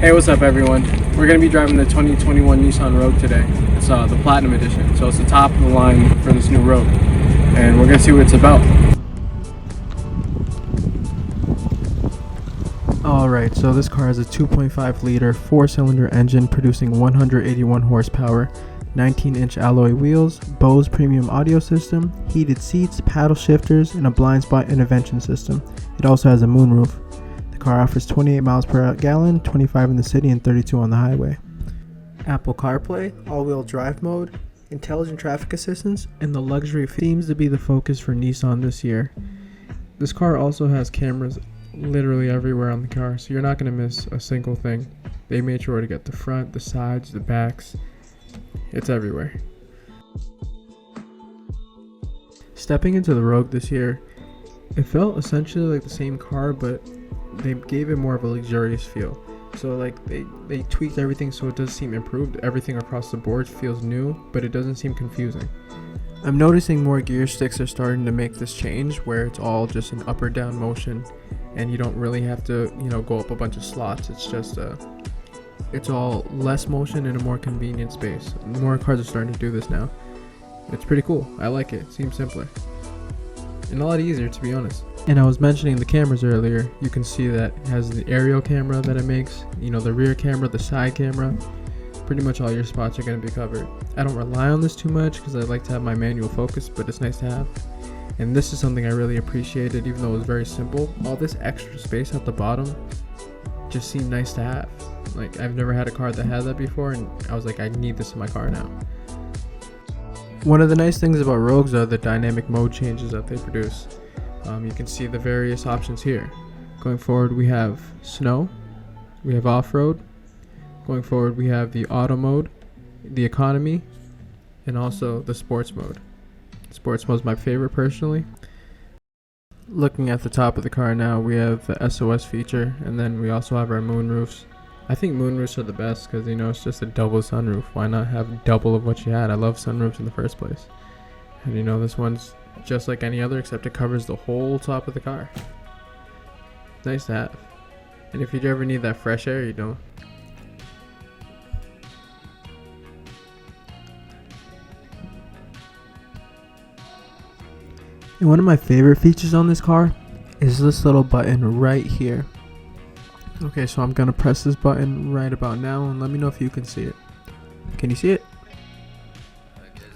Hey, what's up everyone? We're going to be driving the 2021 Nissan Rogue today. It's the Platinum Edition, so it's the top of the line for this new Rogue. And we're going to see what it's about. Alright, so this car has a 2.5 liter 4-cylinder engine producing 181 horsepower, 19-inch alloy wheels, Bose premium audio system, heated seats, paddle shifters, and a blind spot intervention system. It also has a moonroof. The car offers 28 miles per gallon, 25 in the city and 32 on the highway. Apple CarPlay, all-wheel drive mode, intelligent traffic assistance, and the luxury seems to be the focus for Nissan this year. This car also has cameras literally everywhere on the car, so you're not going to miss a single thing. They made sure to get the front, the sides, the backs. It's everywhere. Stepping into the Rogue this year, it felt essentially like the same car, but they gave it more of a luxurious feel. So like they tweaked everything so it does seem improved. Everything across the board feels new, but it doesn't seem confusing. I'm noticing more gear sticks are starting to make this change where it's all just an up or down motion and you don't really have to, go up a bunch of slots. It's just it's all less motion in a more convenient space. More cars are starting to do this now. It's pretty cool. I like it. It seems simpler and a lot easier, to be honest. And I was mentioning the cameras earlier. You can see that it has the aerial camera that it makes, the rear camera, the side camera. Pretty much all your spots are going to be covered. I don't rely on this too much because I like to have my manual focus, but it's nice to have. And this is something I really appreciated, even though it was very simple. All this extra space at the bottom just seemed nice to have. Like, I've never had a car that had that before, and I was like, I need this in my car now. One of the nice things about Rogues are the dynamic mode changes that they produce. You can see the various options here. Going forward, we have snow, we have off-road. Going forward, we have the auto mode, the economy, and also the sports mode. Sports mode is my favorite personally. Looking at the top of the car now, we have the SOS feature, and then we also have our moonroofs. I think moonroofs are the best because, it's just a double sunroof. Why not have double of what you had? I love sunroofs in the first place. And this one's just like any other, except it covers the whole top of the car. Nice to have. And if you ever need that fresh air, you don't. And one of my favorite features on this car is this little button right here. Okay, so I'm gonna press this button right about now and let me know if you can see it. Can you see it?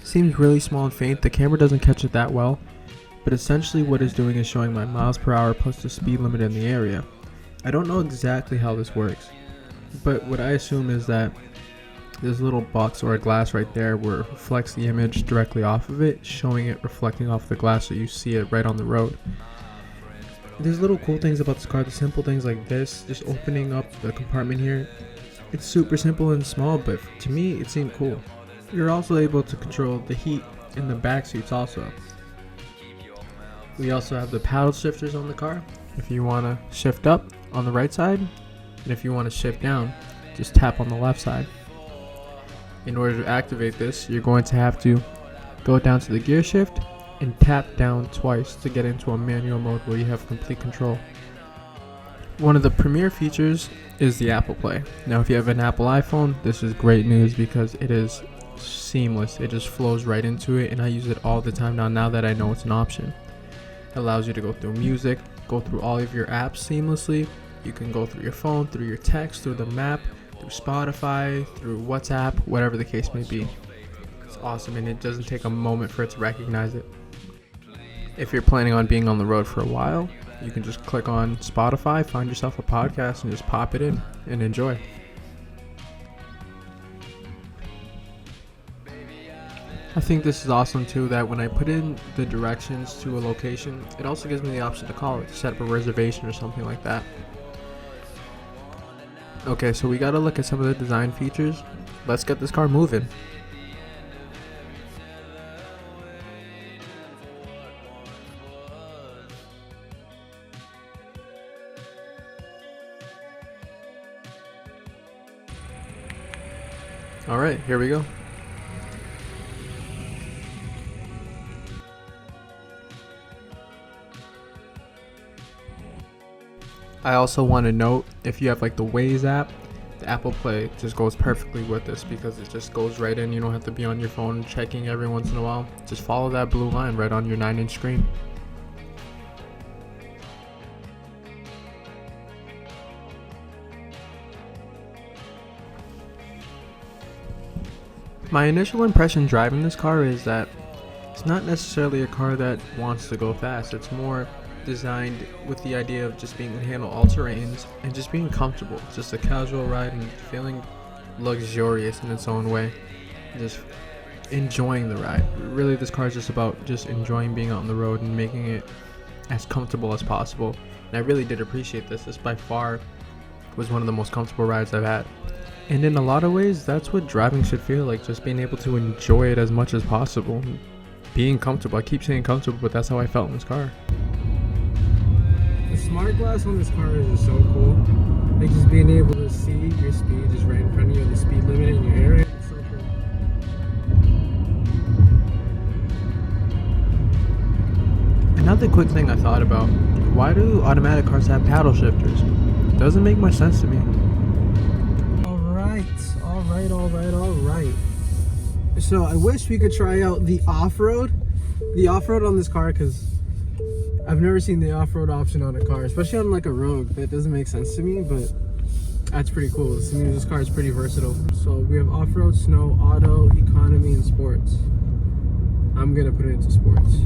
Seems really small and faint. The camera doesn't catch it that well, but essentially what it's doing is showing my miles per hour plus the speed limit in the area. I don't know exactly how this works, but what I assume is that this little box or a glass right there where it reflects the image directly off of it, showing it reflecting off the glass so you see it right on the road. There's little cool things about this car, the simple things like this, just opening up the compartment here. It's super simple and small, but to me it seemed cool. You're also able to control the heat in the back seats also. We also have the paddle shifters on the car. If you want to shift up on the right side, and if you want to shift down, just tap on the left side. In order to activate this, you're going to have to go down to the gear shift and tap down twice to get into a manual mode where you have complete control. One of the premier features is the Apple Play. Now if you have an Apple iPhone, this is great news because it is seamless. It just flows right into it and I use it all the time now that I know it's an option. It allows you to go through music, go through all of your apps seamlessly. You can go through your phone, through your text, through the map, through Spotify, through WhatsApp, whatever the case may be. It's awesome and it doesn't take a moment for it to recognize it. If you're planning on being on the road for a while, you can just click on Spotify, find yourself a podcast and just pop it in and enjoy. I think this is awesome too, that when I put in the directions to a location, it also gives me the option to call it, to set up a reservation or something like that. Okay, so we gotta look at some of the design features. Let's get this car moving. Alright, here we go. I also want to note, if you have like the Waze app, the Apple Play just goes perfectly with this because it just goes right in. You don't have to be on your phone checking every once in a while. Just follow that blue line right on your 9-inch screen. My initial impression driving this car is that it's not necessarily a car that wants to go fast. It's more designed with the idea of just being able to handle all terrains and just being comfortable. It's just a casual ride and feeling luxurious in its own way. Just enjoying the ride. Really, this car is just about just enjoying being out on the road and making it as comfortable as possible. And I really did appreciate this. This by far was one of the most comfortable rides I've had. And in a lot of ways, that's what driving should feel like, just being able to enjoy it as much as possible. Being comfortable. I keep saying comfortable, but that's how I felt in this car. The smart glass on this car is just so cool. Like just being able to see your speed just right in front of you, the speed limit in your area. It's so cool. Another quick thing I thought about, why do automatic cars have paddle shifters? Doesn't make much sense to me. Alright. So I wish we could try out the off-road on this car, because I've never seen the off-road option on a car, especially on like a Rogue. That doesn't make sense to me, but that's pretty cool. This car is pretty versatile. So we have off-road, snow, auto, economy, and sports. I'm gonna put it into sports.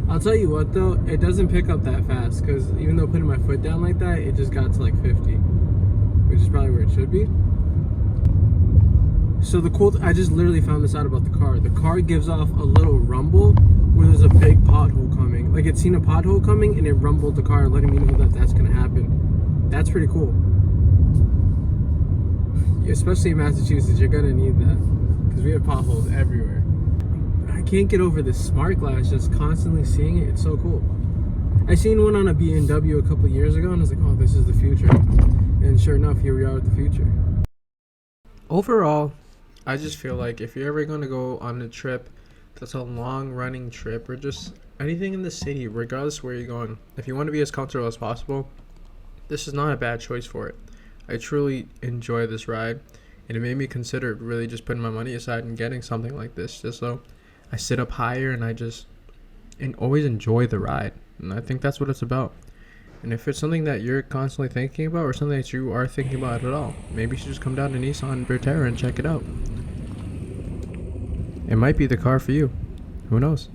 I'll tell you what though, it doesn't pick up that fast, because even though putting my foot down like that, it just got to like 50, which is probably where it should be. So I just literally found this out about the car. The car gives off a little rumble where there's a big pothole coming. Like it's seen a pothole coming and it rumbled the car, letting me know that that's gonna happen. That's pretty cool. Especially in Massachusetts, you're gonna need that, because we have potholes everywhere. I can't get over this smart glass, just constantly seeing it. It's so cool. I seen one on a BMW a couple years ago and I was like, oh, this is the future. And sure enough, here we are with the future. Overall, I just feel like if you're ever going to go on a trip that's a long running trip, or just anything in the city, regardless of where you're going, if you want to be as comfortable as possible, this is not a bad choice for it. I truly enjoy this ride, and it made me consider really just putting my money aside and getting something like this, just so I sit up higher and always enjoy the ride. And I think that's what it's about. And if it's something that you're constantly thinking about, or something that you are thinking about at all, maybe you should just come down to Nissan BERTERA and check it out. It might be the car for you. Who knows?